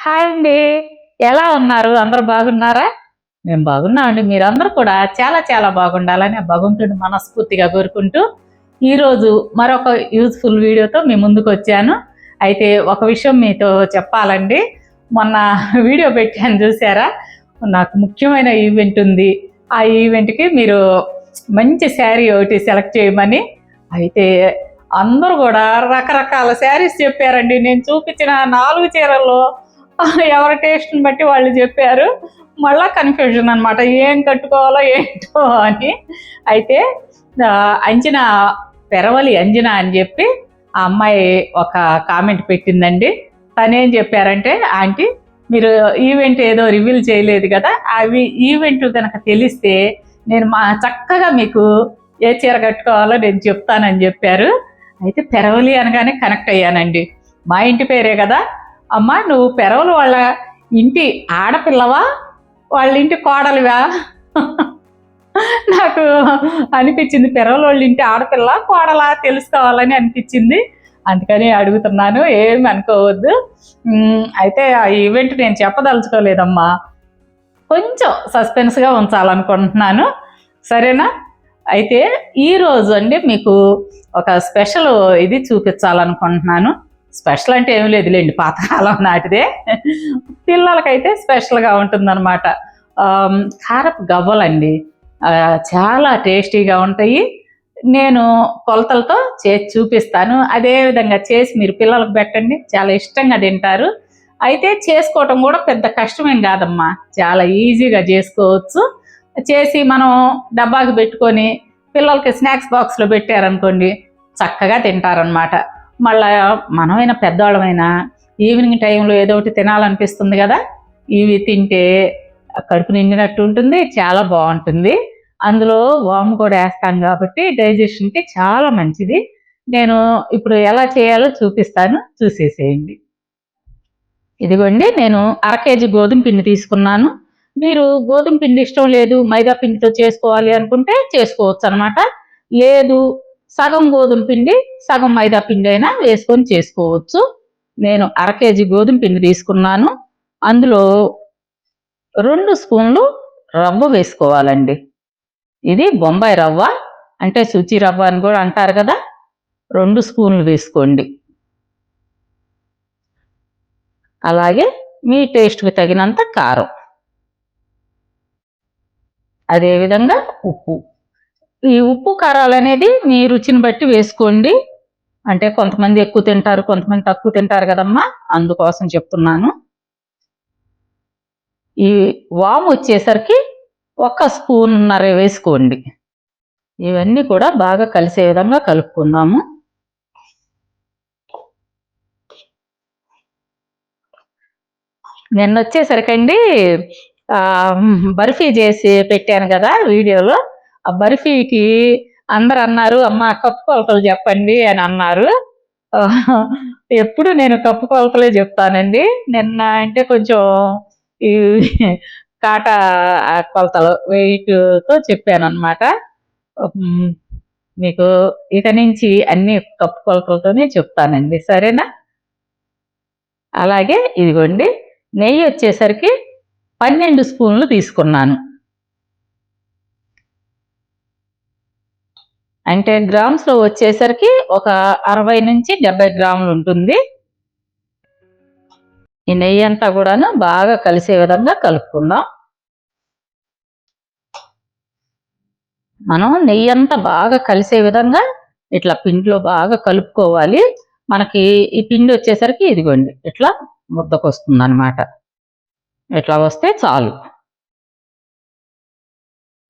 Hi అండి. ఎలా ఉన్నారు? అందరూ బాగున్నారా? మేము బాగున్నామండి. మీరందరూ కూడా చాలా చాలా బాగుండాలని ఆ భగవంతుడిని మనస్ఫూర్తిగా కోరుకుంటూ, ఈరోజు మరొక యూజ్‌ఫుల్ వీడియోతో మీ ముందుకొచ్చాను. అయితే ఒక విషయం మీతో చెప్పాలండి. మొన్న వీడియో పెట్టాను చూసారా? నాకు ముఖ్యమైన ఈవెంట్ ఉంది. ఆ ఈవెంట్‌కి మీరు మంచి శారీ ఒకటి సెలెక్ట్ చేయమని. అయితే అందరూ కూడా రకరకాల శారీస్ చెప్పారండి. నేను చూపించిన 4 చీరల్లో ఎవరి టేస్ట్‌ని బట్టి వాళ్ళు చెప్పారు. మళ్ళా కన్‌ఫ్యూజన్ అనమాట. ఏం కట్టుకోవాలో ఏంటో అని. అయితే అంజన పెరవలి అంజన అని చెప్పి ఆ అమ్మాయి ఒక కామెంట్ పెట్టిందండి. తనేం చెప్పారంటే, ఆంటీ మీరు ఈవెంట్ ఏదో రివీల్ చేయలేదు కదా, అవి ఈవెంట్ కనుక తెలిస్తే నేను చక్కగా మీకు ఏ చీర కట్టుకోవాలో నేను చెప్తానని చెప్పారు. అయితే పెరవలి అనగానే కనెక్ట్ అయ్యానండి. మా ఇంటి పేరే కదా. అమ్మా నువ్వు పెరవలు వాళ్ళ ఇంటి ఆడపిల్లవా, వాళ్ళ ఇంటి కోడలివా? నాకు అనిపించింది, పెరవలు వాళ్ళ ఇంటి ఆడపిల్ల కోడలా తెలుసుకోవాలని అనిపించింది. అందుకని అడుగుతున్నాను, ఏమి అనుకోవద్దు. అయితే ఆ ఈవెంట్ నేను చెప్పదలుచుకోలేదమ్మా, కొంచెం సస్పెన్స్గా ఉంచాలనుకుంటున్నాను, సరేనా? అయితే ఈరోజు అండి మీకు ఒక స్పెషల్ ఇది చూపించాలనుకుంటున్నాను. స్పెషల్ అంటే ఏమి లేదులేండి, పాతకాలం నాటిదే. పిల్లలకైతే స్పెషల్గా ఉంటుందన్నమాట. కారపు గవ్వలండి, చాలా టేస్టీగా ఉంటాయి. నేను కొలతలతో చేసి చూపిస్తాను. అదే విధంగా చేసి మీరు పిల్లలకు పెట్టండి, చాలా ఇష్టంగా తింటారు. అయితే చేసుకోవటం కూడా పెద్ద కష్టమేం కాదమ్మా, చాలా ఈజీగా చేసుకోవచ్చు. చేసి మనం డబ్బాకి పెట్టుకొని పిల్లలకి స్నాక్స్ బాక్స్లో పెట్టారనుకోండి, చక్కగా తింటారనమాట. మళ్ళా మనమైనా పెద్దవాళ్ళమైనా ఈవినింగ్ టైంలో ఏదో ఒకటి తినాలనిపిస్తుంది కదా, ఇవి తింటే కడుపు నిండినట్టు ఉంటుంది, చాలా బాగుంటుంది. అందులో వాము కూడా వేస్తాం కాబట్టి డైజెషన్కి చాలా మంచిది. నేను ఇప్పుడు ఎలా చేయాలో చూపిస్తాను, చూసేసేయండి. ఇదిగోండి, నేను 1/2 కేజీ గోధుమ పిండి తీసుకున్నాను. మీరు గోధుమ పిండి ఇష్టం లేదు, మైదా పిండితో చేసుకోవాలి అనుకుంటే చేసుకోవచ్చు అనమాట. లేదు, సగం గోధుమ పిండి సగం మైదా పిండి అయినా వేసుకొని చేసుకోవచ్చు. నేను 1/2 కేజీ గోధుమ పిండి తీసుకున్నాను. అందులో 2 స్పూన్లు రవ్వ వేసుకోవాలండి. ఇది బొంబాయి రవ్వ, అంటే సుచి రవ్వ అని కూడా అంటారు కదా. 2 స్పూన్లు వేసుకోండి. అలాగే మీ టేస్ట్కి తగినంత కారం, అదేవిధంగా ఉప్పు. ఈ ఉప్పు కారాలు అనేది మీ రుచిని బట్టి వేసుకోండి. అంటే కొంతమంది ఎక్కువ తింటారు, కొంతమంది తక్కువ తింటారు కదమ్మా, అందుకోసం చెప్తున్నాను. ఈ వాము వచ్చేసరికి 1 స్పూన్నర వేసుకోండి. ఇవన్నీ కూడా బాగా కలిసే విధంగా కలుపుకుందాము. నిన్న వచ్చేసరికండి బర్ఫీ చేసి పెట్టాను కదా వీడియోలో. ఆ బర్ఫీకి అందరు అన్నారు, అమ్మ కప్పు కొలతలు చెప్పండి అని అన్నారు. ఎప్పుడు నేను కప్పు కొలతలే చెప్తానండి. నిన్న అంటే కొంచెం ఈ కాటా కొలతలు వెయిట్తో చెప్పాను అనమాట. మీకు ఇక నుంచి అన్ని కప్పు కొలతలతోనే చెప్తానండి, సరేనా? అలాగే ఇదిగోండి, నెయ్యి వచ్చేసరికి 12 స్పూన్లు తీసుకున్నాను. అంటే గ్రామ్స్లో వచ్చేసరికి ఒక 60 నుంచి 70 గ్రాములు ఉంటుంది. ఈ నెయ్యి అంతా కూడాను బాగా కలిసే విధంగా కలుపుకుందాం. మనం నెయ్యి అంతా బాగా కలిసే విధంగా ఇట్లా పిండిలో బాగా కలుపుకోవాలి. మనకి ఈ పిండి వచ్చేసరికి ఇదిగోండి ఇట్లా ముద్దకొస్తుంది అనమాట. ఇట్లా వస్తే చాలు.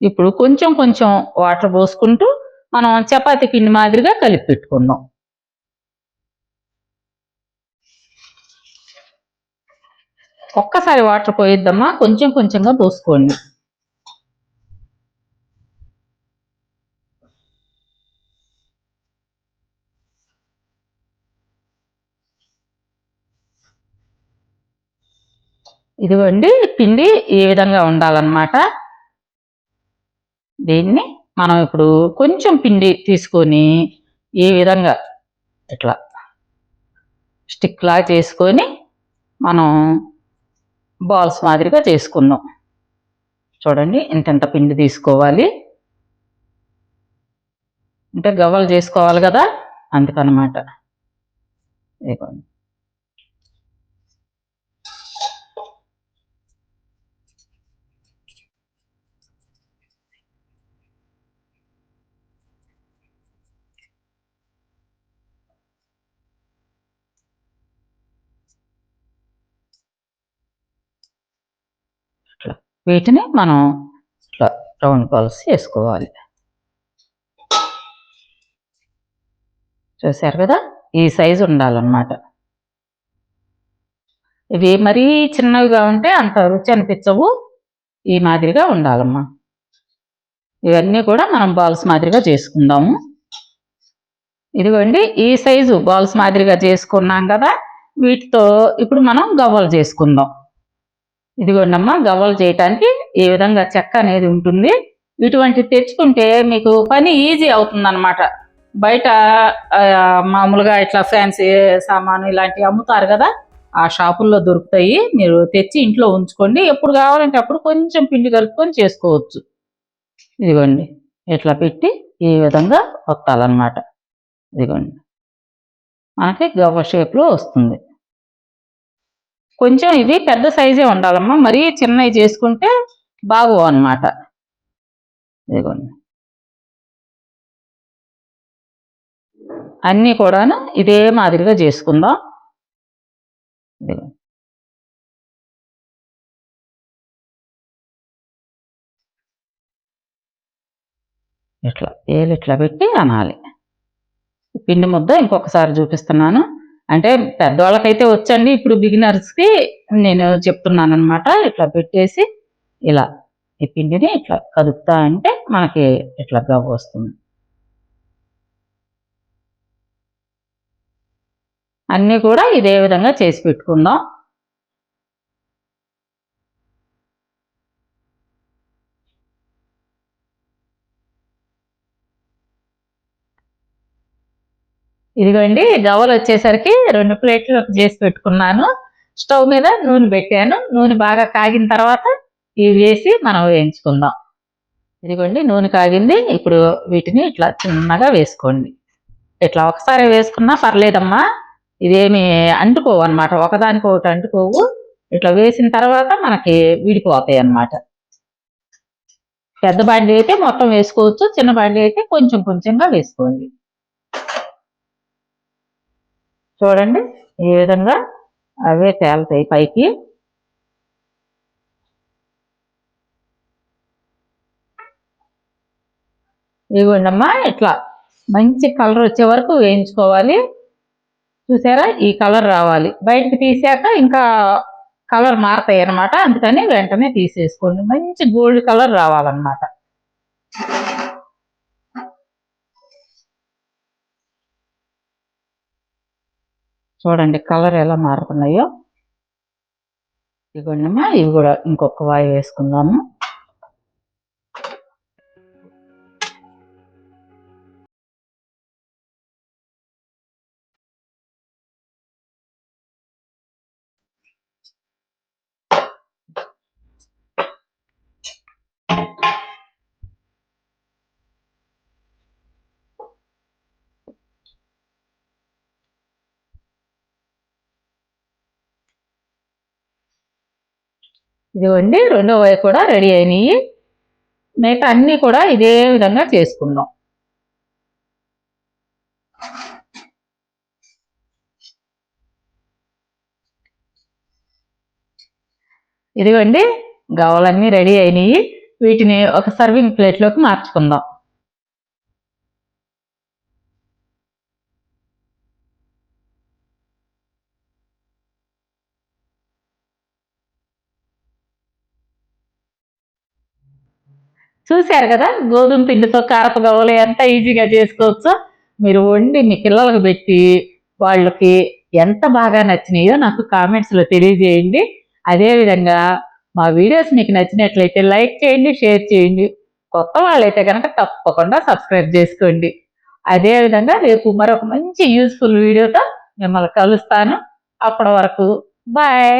ఇప్పుడు కొంచెం కొంచెం వాటర్ పోసుకుంటూ మనం చపాతీ పిండి మాదిరిగా కలిపి పెట్టుకుందాం. ఒక్కసారి వాటర్ పోయిద్దామా, కొంచెం కొంచెంగా పోసుకోండి. ఇదిగోండి, పిండి ఈ విధంగా ఉండాలన్నమాట. దీన్ని మనం ఇప్పుడు కొంచెం పిండి తీసుకొని ఈ విధంగా ఇట్లా స్టిక్ లాగా చేసుకొని మనం బాల్స్ మాదిరిగా చేసుకుందాం. చూడండి ఇంత పిండి తీసుకోవాలి, అంటే గవ్వలు చేసుకోవాలి కదా, అందుకనమాట. ఇదిగోండి. వీటిని మనం ఇట్లా రౌండ్ బాల్స్ చేసుకోవాలి. చూసారు కదా, ఈ సైజు ఉండాలన్నమాట. ఇవి మరీ చిన్నవిగా ఉంటే అంత రుచి అనిపించవు, ఈ మాదిరిగా ఉండాలమ్మా. ఇవన్నీ కూడా మనం బాల్స్ మాదిరిగా చేసుకుందాము. ఇదిగోండి ఈ సైజు బాల్స్ మాదిరిగా చేసుకున్నాం కదా, వీటితో ఇప్పుడు మనం గవ్వలు చేసుకుందాం. ఇదిగోండి అమ్మ, గవ్వలు చేయటానికి ఈ విధంగా చెక్క అనేది ఉంటుంది. ఇటువంటివి తెచ్చుకుంటే మీకు పని ఈజీ అవుతుంది అన్నమాట. బయట మామూలుగా ఇట్లా ఫ్యాన్సీ సామాను ఇలాంటివి అమ్ముతారు కదా, ఆ షాపుల్లో దొరుకుతాయి. మీరు తెచ్చి ఇంట్లో ఉంచుకోండి, ఎప్పుడు కావాలంటే అప్పుడు కొంచెం పిండి కలుపుకొని చేసుకోవచ్చు. ఇదిగోండి ఇట్లా పెట్టి ఈ విధంగా వత్తాలన్నమాట. ఇదిగోండి మనకి గవ్వ షేప్లో వస్తుంది. కొంచెం ఇవి పెద్ద సైజే ఉండాలమ్మా, మరీ చిన్నవి చేసుకుంటే బాగోవు అన్నమాట. ఇదిగోండి అన్నీ కూడాను ఇదే మాదిరిగా చేసుకుందాం. ఇదిగోండి ఇట్లా ఏలు ఇట్లా పెట్టి అనాలి. పిండి ముద్ద ఇంకొకసారి చూపిస్తున్నాను, అంటే పెద్దవాళ్ళకైతే వచ్చండి, ఇప్పుడు బిగినర్స్కి నేను చెప్తున్నాను అనమాట. ఇట్లా పెట్టేసి ఇలా ఈ పిండిని ఇట్లా కదుపుతా అంటే మనకి ఇట్లా గవ్వ వస్తుంది. అన్నీ కూడా ఇదే విధంగా చేసి పెట్టుకుందాం. ఇదిగోండి గవ్వలు వచ్చేసరికి 2 ప్లేట్లు చేసి పెట్టుకున్నాను. స్టవ్ మీద నూనె పెట్టాను. నూనె బాగా కాగిన తర్వాత ఇవి వేసి మనం వేయించుకుందాం. ఇదిగోండి నూనె కాగింది. ఇప్పుడు వీటిని ఇట్లా చిన్నగా వేసుకోండి. ఇట్లా ఒకసారి వేసుకున్నా పర్లేదమ్మా, ఇదేమి అంటుకోవు అనమాట, ఒకదానికి ఒకటి అంటుకోవు. ఇట్లా వేసిన తర్వాత మనకి విడిపోతాయి అన్నమాట. పెద్ద బాండి అయితే మొత్తం వేసుకోవచ్చు, చిన్న బాండి అయితే కొంచెం కొంచెంగా వేసుకోండి. చూడండి ఈ విధంగా అవే తేలుతాయి పైకి. ఇదిగోండి అమ్మా, ఇట్లా మంచి కలర్ వచ్చే వరకు వేయించుకోవాలి. చూసారా, ఈ కలర్ రావాలి. బయటకు తీసాక ఇంకా కలర్ మారుతాయి అన్నమాట, అందుకని వెంటనే తీసేసుకోండి. మంచి గోల్డ్ కలర్ రావాలన్నమాట. చూడండి కలర్ ఎలా మారుతున్నాయో. ఇదిగోండి అమ్మా, ఇవి కూడా ఇంకొక వాయి వేసుకుందాము. ఇదిగోండి రెండో వాయి కూడా రెడీ అయినాయి. మిగతా అన్నీ కూడా ఇదే విధంగా చేసుకుందాం. ఇదిగోండి గవ్వలన్నీ రెడీ అయినాయి. వీటిని ఒక సర్వింగ్ ప్లేట్లోకి మార్చుకుందాం. చూశారు కదా, గోధుమ పిండితో కారపు గవ్వలు ఎంత ఈజీగా చేసుకోవచ్చో. మీరు వండి మీ పిల్లలకు పెట్టి వాళ్ళకి ఎంత బాగా నచ్చినాయో నాకు కామెంట్స్లో తెలియజేయండి. అదేవిధంగా మా వీడియోస్ మీకు నచ్చినట్లయితే లైక్ చేయండి, షేర్ చేయండి. కొత్త వాళ్ళైతే కనుక తప్పకుండా సబ్స్క్రైబ్ చేసుకోండి. అదేవిధంగా రేపు మరొక మంచి యూస్ఫుల్ వీడియోతో మిమ్మల్ని కలుస్తాను. అప్పటి వరకు బాయ్.